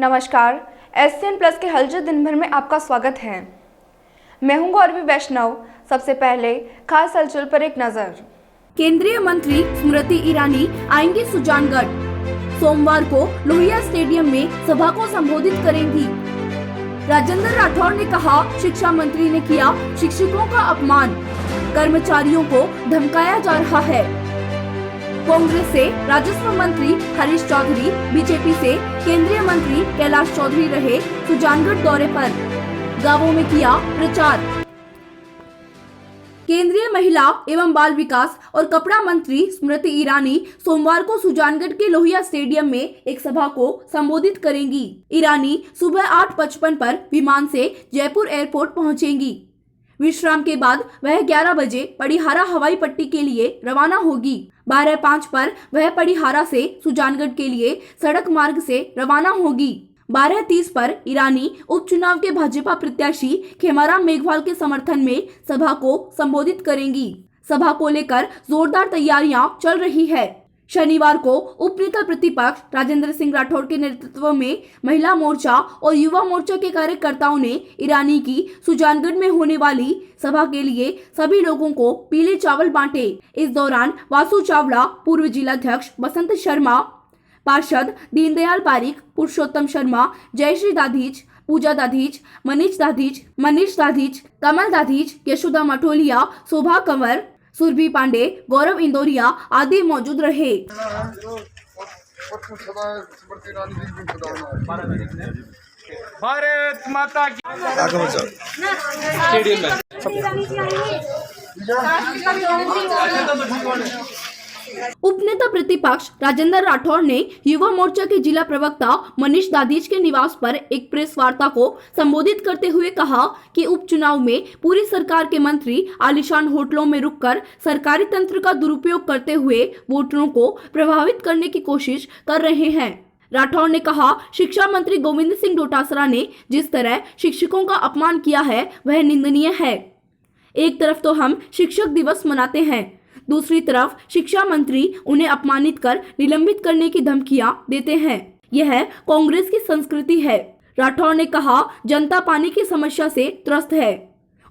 नमस्कार, SCN plus के हलचल दिन भर में आपका स्वागत है। मैं हूं गौरवी वैष्णव। सबसे पहले खास हलचल पर एक नजर। केंद्रीय मंत्री स्मृति ईरानी आएंगी सुजानगढ़। सोमवार को लोहिया स्टेडियम में सभा को संबोधित करेंगी। राजेंद्र राठौड़ ने कहा, शिक्षा मंत्री ने किया शिक्षकों का अपमान, कर्मचारियों को धमकाया जा रहा है। कांग्रेस से राजस्व मंत्री हरीश चौधरी, बीजेपी से केंद्रीय मंत्री कैलाश चौधरी रहे सुजानगढ़ दौरे पर, गांवों में किया प्रचार। केंद्रीय महिला एवं बाल विकास और कपड़ा मंत्री स्मृति ईरानी सोमवार को सुजानगढ़ के लोहिया स्टेडियम में एक सभा को संबोधित करेंगी। ईरानी सुबह 8:55 पर विमान से जयपुर एयरपोर्ट पहुंचेंगी। विश्राम के बाद वह 11 बजे पड़िहारा हवाई पट्टी के लिए रवाना होगी। 12:05 पर वह पड़िहारा से सुजानगढ़ के लिए सड़क मार्ग से रवाना होगी। 12:30 पर ईरानी उपचुनाव के भाजपा प्रत्याशी खेमाराम मेघवाल के समर्थन में सभा को संबोधित करेंगी। सभा को लेकर जोरदार तैयारियां चल रही है। शनिवार को उपनेता प्रतिपक्ष राजेंद्र सिंह राठौड़ के नेतृत्व में महिला मोर्चा और युवा मोर्चा के कार्यकर्ताओं ने ईरानी की सुजानगढ़ में होने वाली सभा के लिए सभी लोगों को पीले चावल बांटे। इस दौरान वासु चावला, पूर्व जिलाध्यक्ष बसंत शर्मा, पार्षद दीनदयाल पारिक, पुरुषोत्तम शर्मा, जयश्री दाधीच, पूजा दाधीच, मनीष दाधीच, कमल दाधीच, यशोदा मठोलिया, शोभा कंवर, सुरभि पांडे, गौरव इंदौरिया आदि मौजूद रहे। भारत माता की उपनेता प्रतिपक्ष राजेंद्र राठौड़ ने युवा मोर्चा के जिला प्रवक्ता मनीष दाधीच के निवास पर एक प्रेस वार्ता को संबोधित करते हुए कहा कि उपचुनाव में पूरी सरकार के मंत्री आलीशान होटलों में रुककर सरकारी तंत्र का दुरुपयोग करते हुए वोटरों को प्रभावित करने की कोशिश कर रहे हैं। राठौड़ ने कहा, शिक्षा मंत्री गोविंद सिंह डोटासरा ने जिस तरह शिक्षकों का अपमान किया है वह निंदनीय है। एक तरफ तो हम शिक्षक दिवस मनाते हैं, दूसरी तरफ शिक्षा मंत्री उन्हें अपमानित कर निलंबित करने की धमकियां देते हैं। यह कांग्रेस की संस्कृति है। राठौड़ ने कहा, जनता पानी की समस्या से त्रस्त है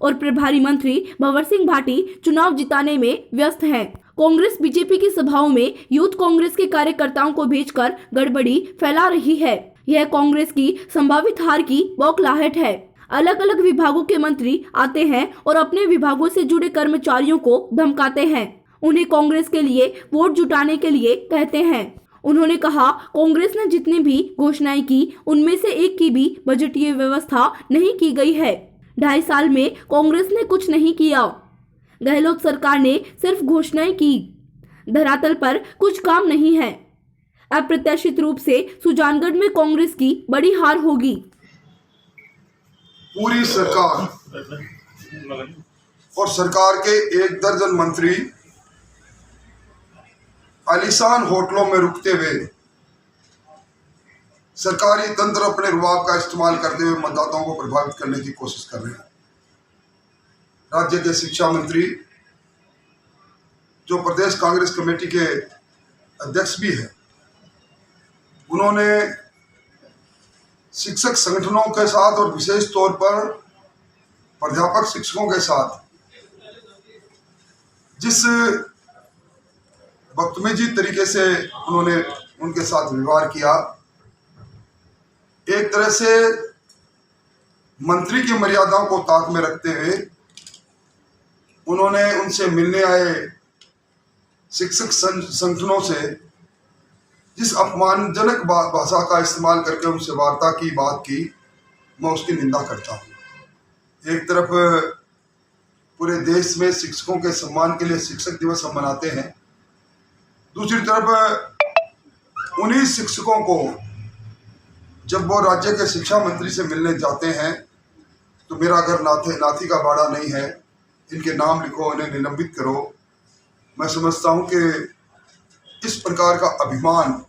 और प्रभारी मंत्री भंवर सिंह भाटी चुनाव जिताने में व्यस्त हैं। कांग्रेस बीजेपी की सभाओं में यूथ कांग्रेस के कार्यकर्ताओं को भेजकर गड़बड़ी फैला रही है। यह कांग्रेस की संभावित हार की बौखलाहट है। अलग अलग विभागों के मंत्री आते हैं और अपने विभागों से जुड़े कर्मचारियों को धमकाते हैं, उन्हें कांग्रेस के लिए वोट जुटाने के लिए कहते हैं। उन्होंने कहा, कांग्रेस ने जितनी भी घोषणाएं की उनमें से एक की भी बजटीय व्यवस्था नहीं की गई है। 2.5 साल में कांग्रेस ने कुछ नहीं किया। गहलोत सरकार ने सिर्फ घोषणाएं की, धरातल पर कुछ काम नहीं है। अप्रत्याशित रूप से सुजानगढ़ में कांग्रेस की बड़ी हार होगी। पूरी सरकार और सरकार के 1 दर्जन मंत्री आलीशान होटलों में रुकते हुए सरकारी तंत्र अपने रुबाब का इस्तेमाल करते हुए मतदाताओं को प्रभावित करने की कोशिश कर रहे हैं। राज्य के शिक्षा मंत्री, जो प्रदेश कांग्रेस कमेटी के अध्यक्ष भी हैं, उन्होंने शिक्षक संगठनों के साथ और विशेष तौर पर प्राध्यापक शिक्षकों के साथ जिस बदतमीजी तरीके से उन्होंने उनके साथ व्यवहार किया, एक तरह से मंत्री की मर्यादाओं को ताक में रखते हुए उन्होंने उनसे मिलने आए शिक्षक संगठनों से जिस अपमानजनक भाषा का इस्तेमाल करके उनसे वार्ता की, बात की, मैं उसकी निंदा करता हूँ। एक तरफ पूरे देश में शिक्षकों के सम्मान के लिए शिक्षक दिवस हम मनाते हैं, दूसरी तरफ उन्हीं शिक्षकों को जब वो राज्य के शिक्षा मंत्री से मिलने जाते हैं तो मेरा घर नाथी का बाड़ा नहीं है, इनके नाम लिखो, इन्हें निलंबित करो। मैं समझता हूँ कि इस प्रकार का अभिमान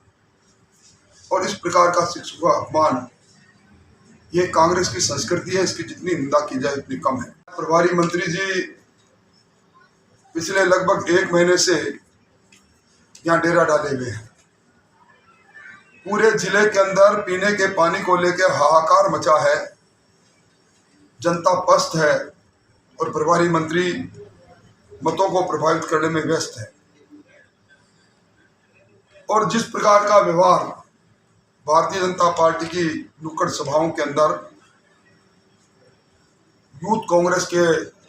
और इस प्रकार का शिक्षकों का अपमान ये कांग्रेस की संस्कृति है, इसकी जितनी निंदा की जाए उतनी कम है। प्रभारी मंत्री जी पिछले लगभग 1 महीने से यहाँ डेरा डाले हुए हैं। पूरे जिले के अंदर पीने के पानी को लेकर हाहाकार मचा है, जनता पस्त है और प्रभारी मंत्री मतों को प्रभावित करने में व्यस्त है। और जिस प्रकार का व्यवहार भारतीय जनता पार्टी की नुक्कड़ सभाओं के अंदर यूथ कांग्रेस के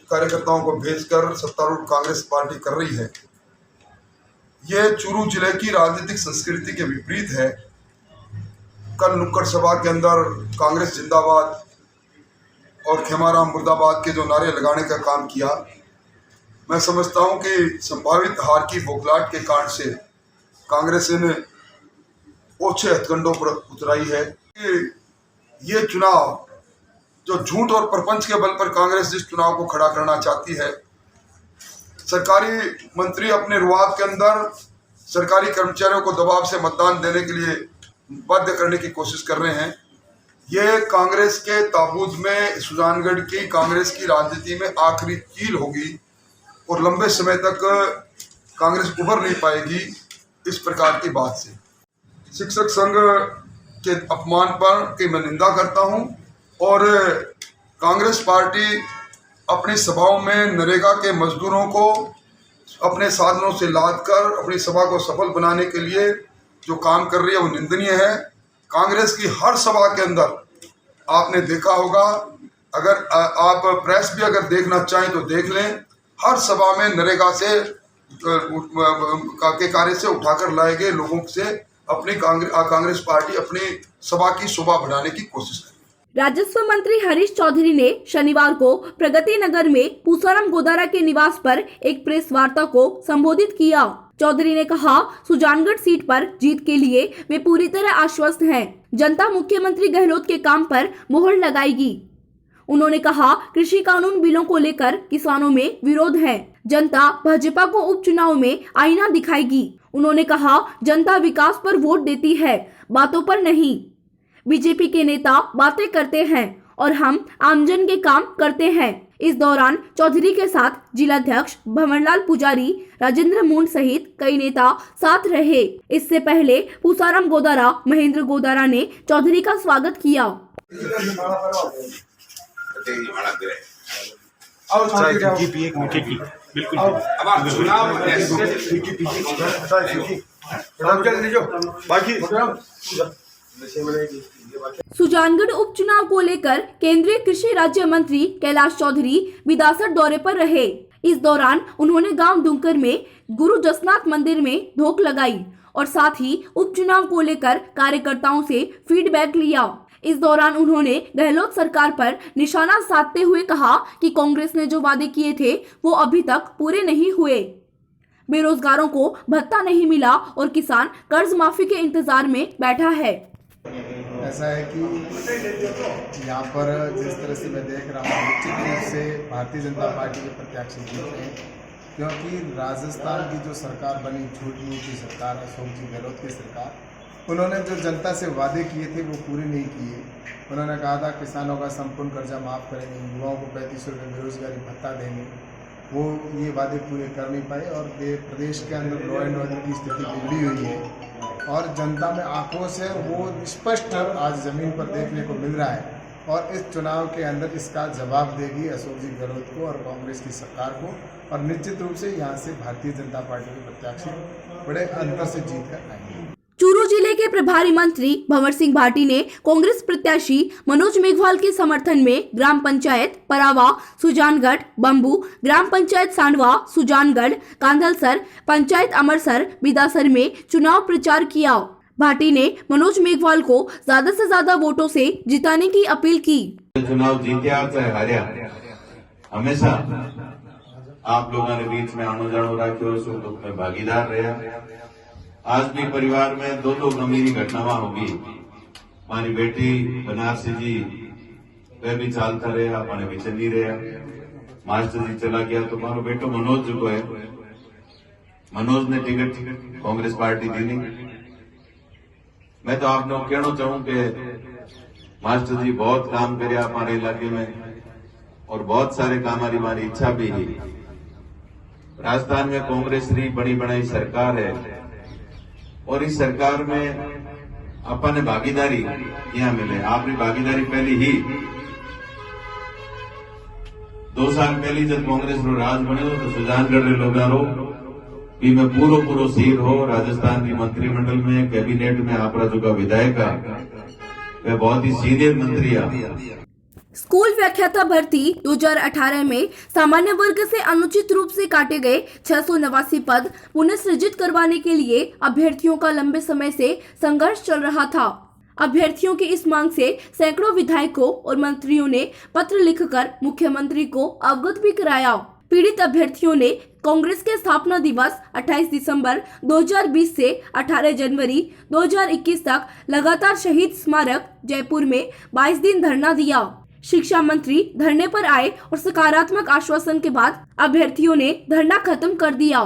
कार्यकर्ताओं को भेजकर सत्तारूढ़ कांग्रेस पार्टी कर रही है, ये चूरू जिले की राजनीतिक संस्कृति के विपरीत है। कल नुक्कड़ सभा के अंदर कांग्रेस जिंदाबाद और खेमाराम मुर्दाबाद के जो नारे लगाने का काम किया, मैं समझता हूं कि संभावित हार की बौखलाहट के कारण से कांग्रेस ने ओछे हथकंडों पर उतराई है कि ये चुनाव जो झूठ और प्रपंच के बल पर कांग्रेस जिस चुनाव को खड़ा करना चाहती है, सरकारी मंत्री अपने रुआब के अंदर सरकारी कर्मचारियों को दबाव से मतदान देने के लिए बाध्य करने की कोशिश कर रहे हैं। ये कांग्रेस के ताबूत में सुजानगढ़ की कांग्रेस की राजनीति में आखिरी कील होगी और लंबे समय तक कांग्रेस उभर नहीं पाएगी इस प्रकार की बात से। शिक्षक संघ के अपमान पर की मैं निंदा करता हूं और कांग्रेस पार्टी अपनी सभाओं में नरेगा के मजदूरों को अपने साधनों से लाद कर अपनी सभा को सफल बनाने के लिए जो काम कर रही है वो निंदनीय है। कांग्रेस की हर सभा के अंदर आपने देखा होगा, अगर आप प्रेस भी अगर देखना चाहें तो देख लें, हर सभा में नरेगा से के कार्य से उठाकर लाए गए लोगों से अपनी कांग्रेस पार्टी अपनी सभा की शोभा बढ़ाने की कोशिश कर। राजस्व मंत्री हरीश चौधरी ने शनिवार को प्रगति नगर में पूसाराम गोदारा के निवास पर एक प्रेस वार्ता को संबोधित किया। चौधरी ने कहा, सुजानगढ़ सीट पर जीत के लिए वे पूरी तरह आश्वस्त हैं। जनता मुख्यमंत्री गहलोत के काम पर मोहर लगाएगी। उन्होंने कहा, कृषि कानून बिलों को लेकर किसानों में विरोध है। जनता भाजपा को उपचुनाव में आईना दिखाएगी। उन्होंने कहा, जनता विकास पर वोट देती है, बातों पर नहीं। बीजेपी के नेता बातें करते हैं और हम आमजन के काम करते हैं। इस दौरान चौधरी के साथ जिलाध्यक्ष भंवरलाल पुजारी, राजेंद्र मुंड सहित कई नेता साथ रहे। इससे पहले पूसाराम गोदारा महेंद्र गोदारा ने चौधरी का स्वागत किया। सुजानगढ़ उपचुनाव को लेकर केंद्रीय कृषि राज्य मंत्री कैलाश चौधरी बिदासर दौरे पर रहे। इस दौरान उन्होंने गांव डुंकर में गुरु जसनाथ मंदिर में धोख लगाई और साथ ही उपचुनाव को लेकर कार्यकर्ताओं से फीडबैक लिया। इस दौरान उन्होंने गहलोत सरकार पर निशाना साधते हुए कहा कि कांग्रेस ने जो वादे किए थे वो अभी तक पूरे नहीं हुए। बेरोजगारों को भत्ता नहीं मिला और किसान कर्ज माफी के इंतजार में बैठा है। ऐसा है कि यहाँ पर जिस तरह से मैं देख रहा हूँ, निश्चित रूप से भारतीय जनता पार्टी के प्रत्याशी जीत रहे हैं, क्योंकि राजस्थान की जो सरकार बनी, झूठी नीति सरकार, अशोक जी गहलोत की सरकार, उन्होंने जो जनता से वादे किए थे वो पूरे नहीं किए। उन्होंने कहा था किसानों का संपूर्ण कर्जा माफ़ करेंगे, युवाओं को 3500 रुपये बेरोजगारी भत्ता देंगे, वो ये वादे पूरे कर नहीं पाए और प्रदेश के अंदर लॉ एंड ऑर्डर की स्थिति बिगड़ी हुई है और जनता में आक्रोश है, वो स्पष्ट आज ज़मीन पर देखने को मिल रहा है। और इस चुनाव के अंदर इसका जवाब देगी अशोक जी गहलोत को और कांग्रेस की सरकार को, और निश्चित रूप से यहाँ से भारतीय जनता पार्टी के प्रत्याशी बड़े अंतर से जीत कर आएंगे। चूरू जिले के प्रभारी मंत्री भंवर सिंह भाटी ने कांग्रेस प्रत्याशी मनोज मेघवाल के समर्थन में ग्राम पंचायत परावा, सुजानगढ़, बम्बू, ग्राम पंचायत सांडवा, सुजानगढ़, कांधलसर, पंचायत अमरसर, बिदासर में चुनाव प्रचार किया। भाटी ने मनोज मेघवाल को ज्यादा से ज्यादा वोटों से जिताने की अपील की। चुनाव जीत्या चाहे हार्या, हमेशा आप लोगों ने बीच में आनो जानो राख्यो, सुख दुख में भागीदार रहा। आज भी परिवार में दो गंभीर घटनावां होगी। मारी बेटी बनारसी जी वे भी चालता रहा, माने भी चली रहा। मास्टर जी चला गया तो मारो बेटो मनोज जो है, मनोज ने टिकट कांग्रेस पार्टी दी नहीं। मैं तो आप लोग कहना चाहूं कि मास्टर जी बहुत काम करे हमारे इलाके में और बहुत सारे काम हमारी इच्छा भी है। राजस्थान में कांग्रेस की बड़ी बनाई सरकार है और इस सरकार में अपन ने भागीदारी यहाँ मिले। आपकी भागीदारी पहली ही 2 साल पहले जब कांग्रेस रो राज बने तो सुजानगढ़ रे लोगा रो भी मैं पूरो सीट हो राजस्थान की मंत्रिमंडल में कैबिनेट में आप जो का विधायक वह बहुत ही सीनियर मंत्री है। स्कूल व्याख्याता भर्ती 2018 में सामान्य वर्ग से अनुचित रूप से काटे गए 689 पद पुनर्सृजित करवाने के लिए अभ्यर्थियों का लंबे समय से संघर्ष चल रहा था। अभ्यर्थियों की इस मांग से सैकड़ों विधायकों और मंत्रियों ने पत्र लिखकर मुख्यमंत्री को अवगत भी कराया। पीड़ित अभ्यर्थियों ने कांग्रेस के स्थापना दिवस 28 दिसंबर 2020 से 18 जनवरी 2021 तक लगातार शहीद स्मारक जयपुर में 22 दिन धरना दिया। शिक्षा मंत्री धरने पर आए और सकारात्मक आश्वासन के बाद अभ्यर्थियों ने धरना खत्म कर दिया,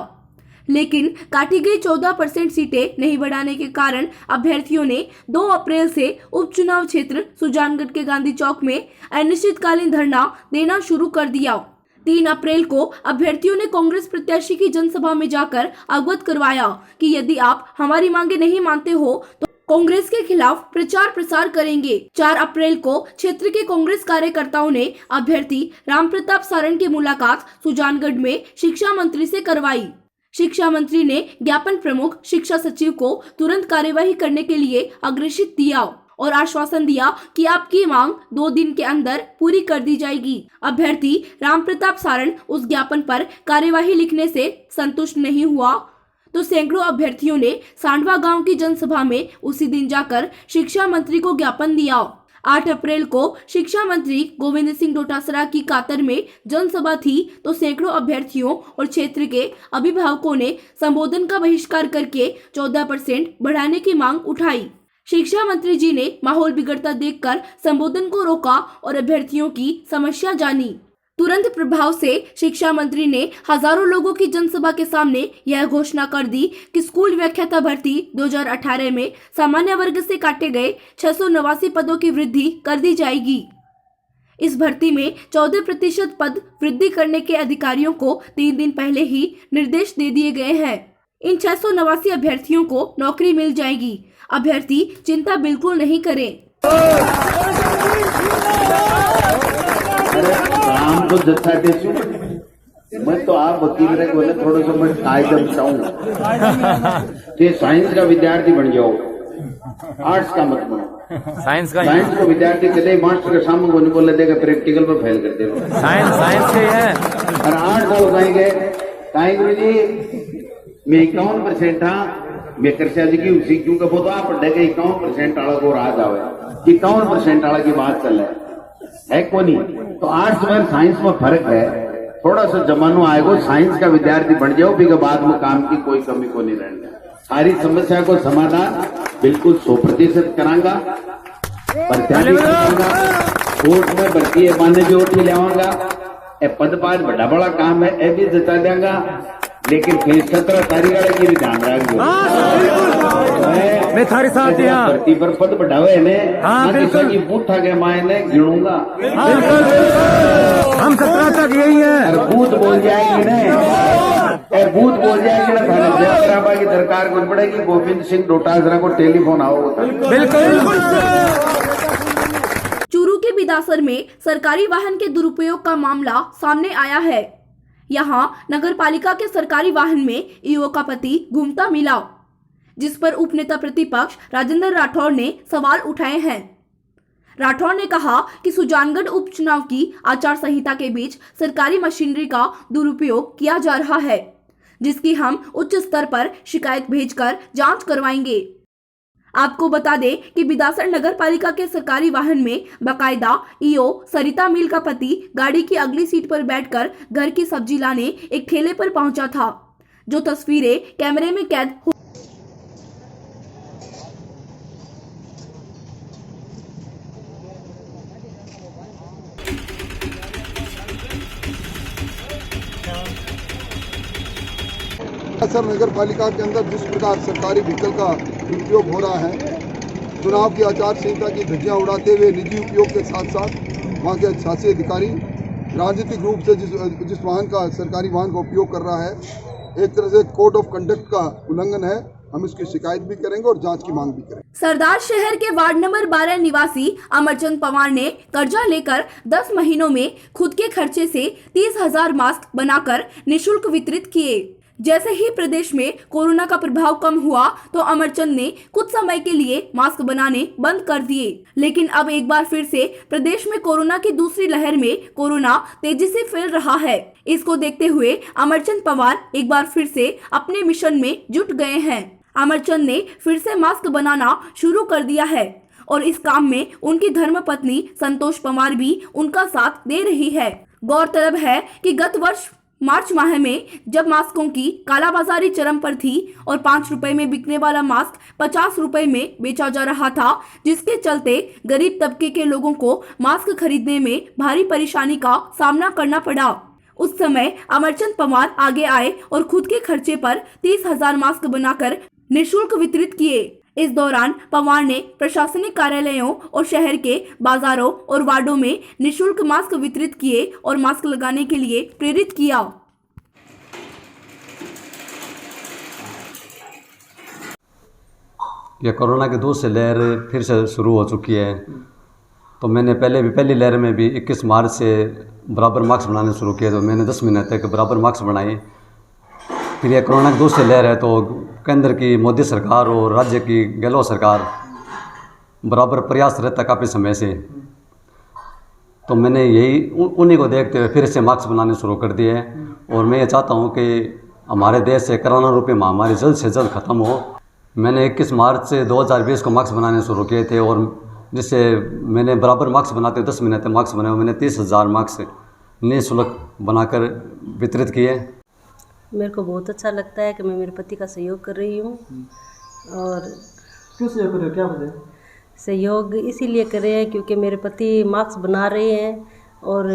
लेकिन काटी गई 14% सीटें नहीं बढ़ाने के कारण अभ्यर्थियों ने 2 अप्रैल से उपचुनाव क्षेत्र सुजानगढ़ के गांधी चौक में अनिश्चितकालीन धरना देना शुरू कर दिया। 3 अप्रैल को अभ्यर्थियों ने कांग्रेस प्रत्याशी की जनसभा में जाकर अवगत करवाया कि यदि आप हमारी मांगे नहीं मानते हो तो कांग्रेस के खिलाफ प्रचार प्रसार करेंगे। 4 अप्रैल को क्षेत्र के कांग्रेस कार्यकर्ताओं ने अभ्यर्थी रामप्रताप सारण की मुलाकात सुजानगढ़ में शिक्षा मंत्री से करवाई। शिक्षा मंत्री ने ज्ञापन प्रमुख शिक्षा सचिव को तुरंत कार्यवाही करने के लिए अग्रेसित दिया और आश्वासन दिया कि आपकी मांग 2 दिन के अंदर पूरी कर दी जाएगी। अभ्यर्थी रामप्रताप सारण उस ज्ञापन पर कार्यवाही लिखने से संतुष्ट नहीं हुआ तो सैकड़ों अभ्यर्थियों ने सांडवा गांव की जनसभा में उसी दिन जाकर शिक्षा मंत्री को ज्ञापन दिया। 8 अप्रैल को शिक्षा मंत्री गोविंद सिंह डोटासरा की कातर में जनसभा थी तो सैकड़ों अभ्यर्थियों और क्षेत्र के अभिभावकों ने संबोधन का बहिष्कार करके 14% बढ़ाने की मांग उठाई। शिक्षा मंत्री जी ने माहौल बिगड़ता देखकर संबोधन को रोका और अभ्यर्थियों की समस्या जानी। तुरंत प्रभाव से शिक्षा मंत्री ने हजारों लोगों की जनसभा के सामने यह घोषणा कर दी कि स्कूल व्याख्याता भर्ती 2018 में सामान्य वर्ग से काटे गए 689 पदों की वृद्धि कर दी जाएगी। इस भर्ती में 14% पद वृद्धि करने के अधिकारियों को 3 दिन पहले ही निर्देश दे दिए गए हैं। इन 689 अभ्यर्थियों को नौकरी मिल जाएगी। अभ्यर्थी चिंता बिल्कुल नहीं करें। काम तो जत्था देशू मैं तो आप वकील रहे बोले थोड़ा सा मैं कायदा बचाऊंगा कि साइंस का विद्यार्थी बन जाओ, आर्ट्स का मत बनो। साइंस को विद्यार्थी कदे मास्टर के सामने को नहीं बोले देगा, प्रैक्टिकल पर फेल कर देगा। साइंस के है और आर्ट्स को बताएंगे ताई गुरु जी मैं 51% था मैं कृषि जी की उसी क्यों का बोतो आप पढ़ेगा 51% वाला को राज आवे 51% वाला की बात चल रहा है को नहीं। तो आर्ट्स में साइंस में फर्क है, थोड़ा सा जमानो आएगा साइंस का विद्यार्थी बन जाओ फिर बाद में काम की कोई कमी को नहीं रहने। सारी समस्या को समाधान बिल्कुल 100% करांगा। कोर्ट में भर्ती मान्य भी उठ लियाऊंगा, पद पाद बड़ा बड़ा काम है ये भी जता देंगा, लेकिन फिर 17 तारीख की भी ध्यान रखो। मैं थारे साथ भर्ती पर पद बढ़ावे ने की बूथ के मायने गिनूंगा। हम 17 तक यही है। बूथ बोल जाएगी ना, बूथ बोल जाएगी ना थाने जयराबा की सरकार को पड़ेगी। गोविंद सिंह डोटासरा को टेलीफोन आओ। बिल्कुल। चूरू के बिदासर में सरकारी वाहन के दुरुपयोग का मामला सामने आया है। यहाँ नगर पालिका के सरकारी वाहन में ईओ का पति घूमता मिला, जिस पर उपनेता प्रतिपक्ष राजेंद्र राठौर ने सवाल उठाए हैं। राठौर ने कहा कि सुजानगढ़ उपचुनाव की आचार संहिता के बीच सरकारी मशीनरी का दुरुपयोग किया जा रहा है, जिसकी हम उच्च स्तर पर शिकायत भेजकर जांच करवाएंगे। आपको बता दें कि बिदासर नगर पालिका के सरकारी वाहन में बकायदा ईओ सरिता मील का पति गाड़ी की अगली सीट पर बैठकर घर की सब्जी लाने एक ठेले पर पहुंचा था, जो तस्वीरें कैमरे में कैद हो। बिदासर नगर पालिका के अंदर जिस प्रकार सरकारी व्हीकल का उपयोग हो रहा है, चुनाव की आचार संहिता की धज्जियां उड़ाते हुए निजी उपयोग के साथ साथ वहाँ के शासी अधिकारी राजनीतिक रूप से जिस वाहन का सरकारी वाहन का उपयोग कर रहा है, एक तरह से कोड ऑफ कंडक्ट का उल्लंघन है हम इसकी शिकायत भी करेंगे और जांच की मांग भी करेंगे। सरदार शहर के वार्ड नंबर 12 निवासी अमरचंद पवार ने कर्जा लेकर 10 महीनों में खुद के खर्चे से 30,000 मास्क बनाकर निशुल्क वितरित किए। जैसे ही प्रदेश में कोरोना का प्रभाव कम हुआ तो अमरचंद ने कुछ समय के लिए मास्क बनाने बंद कर दिए, लेकिन अब एक बार फिर से प्रदेश में कोरोना की दूसरी लहर में कोरोना तेजी से फैल रहा है। इसको देखते हुए अमरचंद पवार एक बार फिर से अपने मिशन में जुट गए हैं। अमरचंद ने फिर से मास्क बनाना शुरू कर दिया है और इस काम में उनकी धर्मपत्नी संतोष पवार भी उनका साथ दे रही है। गौरतलब है कि गत वर्ष मार्च माह में जब मास्कों की कालाबाजारी चरम पर थी और 5 रुपए में बिकने वाला मास्क 50 रुपए में बेचा जा रहा था, जिसके चलते गरीब तबके के लोगों को मास्क खरीदने में भारी परेशानी का सामना करना पड़ा। उस समय अमरचंद पवार आगे आए और खुद के खर्चे पर 30,000 मास्क बनाकर निःशुल्क वितरित किए। इस दौरान पवार ने प्रशासनिक कार्यालयों और शहर के बाजारों और वार्डों में निःशुल्क मास्क वितरित किए और मास्क लगाने के लिए प्रेरित किया। ये कोरोना की दूसरी लहर फिर से शुरू हो चुकी है, तो मैंने पहली लहर में भी 21 मार्च से बराबर मास्क बनाने शुरू किए, तो मैंने 10 महीने तक बराबर मास्क बनाए। फिर ये कोरोना की दूसरी लहर है तो केंद्र की मोदी सरकार और राज्य की गहलोत सरकार बराबर प्रयास रहता काफ़ी समय से, तो मैंने यही उन्हीं को देखते हुए फिर से मास्क बनाने शुरू कर दिए हैं। और मैं ये चाहता हूँ कि हमारे देश से कोरोना रूपी महामारी जल्द से जल्द ख़त्म हो। मैंने 21 मार्च से 2020 को मास्क बनाने शुरू किए थे और जिससे मैंने बराबर मास्क बनाते 10 महीने तक मास्क बनाए, मैंने 30,000 मास्क निःशुल्क बनाकर वितरित किए। मेरे को बहुत अच्छा लगता है कि मैं मेरे पति का सहयोग कर रही हूँ। और क्यों सहयोग कर रहे हो, क्या वजह? सहयोग इसीलिए कर रहे हैं क्योंकि मेरे पति मास्क बना रहे हैं और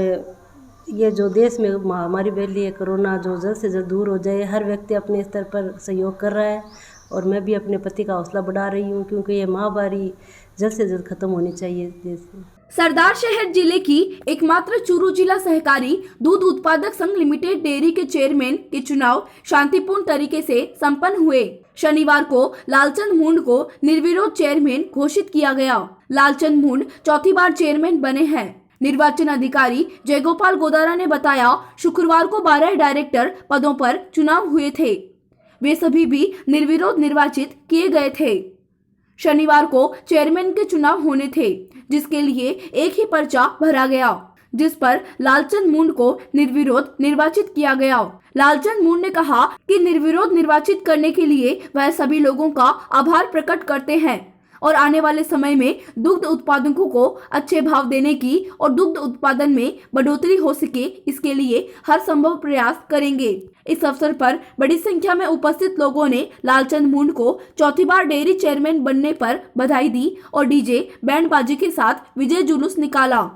ये जो देश में महामारी फैली है कोरोना, जो जल्द से जल्द दूर हो जाए, हर व्यक्ति अपने स्तर पर सहयोग कर रहा है और मैं भी अपने पति का हौसला बढ़ा रही हूँ क्योंकि ये महामारी जल्द से जल्द खत्म होनी चाहिए देश में। सरदार शहर जिले की एकमात्र चूरू जिला सहकारी दूध उत्पादक संघ लिमिटेड डेयरी के चेयरमैन के चुनाव शांतिपूर्ण तरीके से संपन्न हुए। शनिवार को लालचंद मुंड को निर्विरोध चेयरमैन घोषित किया गया। लालचंद मुंड चौथी बार चेयरमैन बने हैं। निर्वाचन अधिकारी जयगोपाल गोदारा ने बताया, शुक्रवार को 12 डायरेक्टर पदों पर चुनाव हुए थे, वे सभी भी निर्विरोध निर्वाचित किए गए थे। शनिवार को चेयरमैन के चुनाव होने थे, जिसके लिए एक ही पर्चा भरा गया, जिस पर लालचंद मुंड को निर्विरोध निर्वाचित किया गया। लालचंद मुंड ने कहा कि निर्विरोध निर्वाचित करने के लिए वह सभी लोगों का आभार प्रकट करते हैं और आने वाले समय में दुग्ध उत्पादकों को अच्छे भाव देने की और दुग्ध उत्पादन में बढ़ोतरी हो सके, इसके लिए हर संभव प्रयास करेंगे। इस अवसर पर बड़ी संख्या में उपस्थित लोगों ने लालचंद मुंड को चौथी बार डेयरी चेयरमैन बनने पर बधाई दी और डीजे बैंड बाजी के साथ विजय जुलूस निकाला।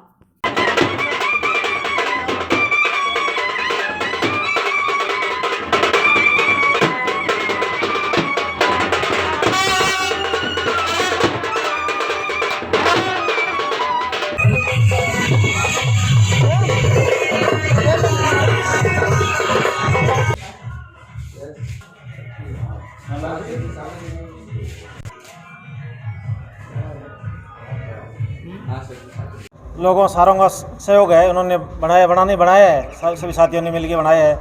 लोगों सारों का सहयोग है, उन्होंने बनाया है, सभी साथियों ने मिलकर बनाया है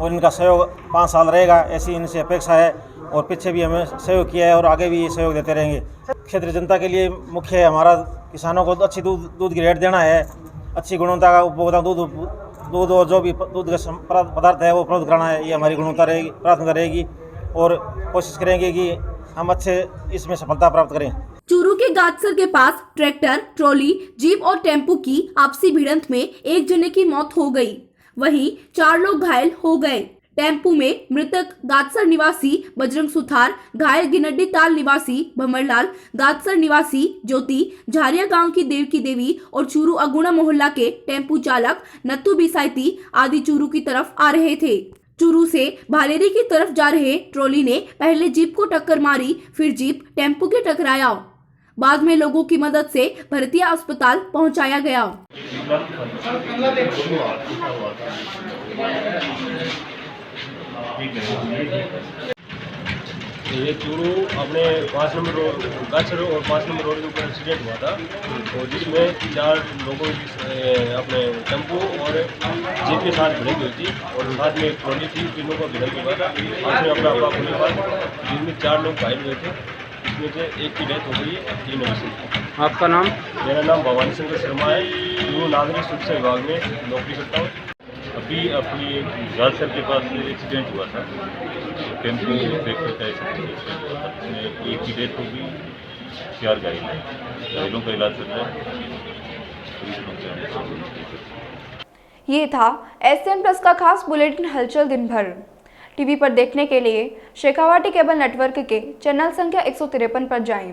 और इनका सहयोग 5 साल रहेगा, ऐसी इनसे अपेक्षा है। और पीछे भी हमें सहयोग किया है और आगे भी ये सहयोग देते रहेंगे। क्षेत्रीय जनता के लिए मुख्य है हमारा किसानों को अच्छी दूध की रेट देना है, अच्छी गुणवत्ता का उपभोक्ता दूध और जो भी दूध का पदार्थ है वो उपलब्ध कराना है, ये हमारी गुणवत्ता रहेगी, प्राथमिकता रहेगी और कोशिश करेंगे कि हम अच्छे इसमें सफलता प्राप्त करें। चूरू के गादसर के पास ट्रैक्टर, ट्रॉली, जीप और टेम्पो की आपसी भिड़ंत में एक जने की मौत हो गई, वहीं 4 लोग घायल हो गए। टेम्पो में मृतक गादसर निवासी बजरंग सुथार, घायल गिनड्डी ताल निवासी भमरलाल, गादसर निवासी ज्योति, झारिया गांव की देवकी देवी और चूरू अगुणा मोहल्ला के टेम्पो चालक नत्थू बिसायती आदि चूरू की तरफ आ रहे थे। चूरू से भालेरी की तरफ जा रहे ट्रॉली ने पहले जीप को टक्कर मारी, फिर जीप टेम्पो के टकराया। बाद में लोगों की मदद से भरतिया अस्पताल पहुंचाया गया। ये चूरू अपने 5 नंबर रोड गाछड़ और 5 नंबर रोड के ऊपर एक्सीडेंट हुआ था, और जिसमें 4 लोगों की अपने टेम्पो और जीप के साथ भिड़क हुई थी, और साथ में एक ट्रॉली थी, तीनों को भिड़क के बाद उसने अपना आपा होने के बाद जिनमें 4 लोग घायल हुए थे, इसमें से एक की डेथ हो गई है, 3 अभी। आपका नाम? मेरा नाम भवानी शंकर शर्मा है, चूरू नागरिक सुरक्षा विभाग में नौकरी करता हूँ। अभी अपनी गालसर के पास एक्सीडेंट हुआ था, टेम्पो ट्रैक्टर का एक्सीडेंट हुआ था, उसमें एक की डेथ हो गई, 4 घायल हैं, घायलों का इलाज चल रहा है। ये था SN प्लस का खास बुलेटिन हलचल दिन भर। टीवी पर देखने के लिए शेखावाटी केबल नेटवर्क के चैनल संख्या 153 पर जाएं।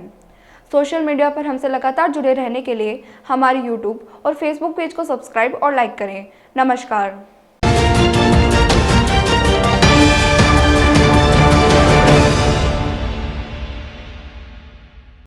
सोशल मीडिया पर हमसे लगातार जुड़े रहने के लिए हमारे YouTube और Facebook पेज को सब्सक्राइब और लाइक करें। नमस्कार।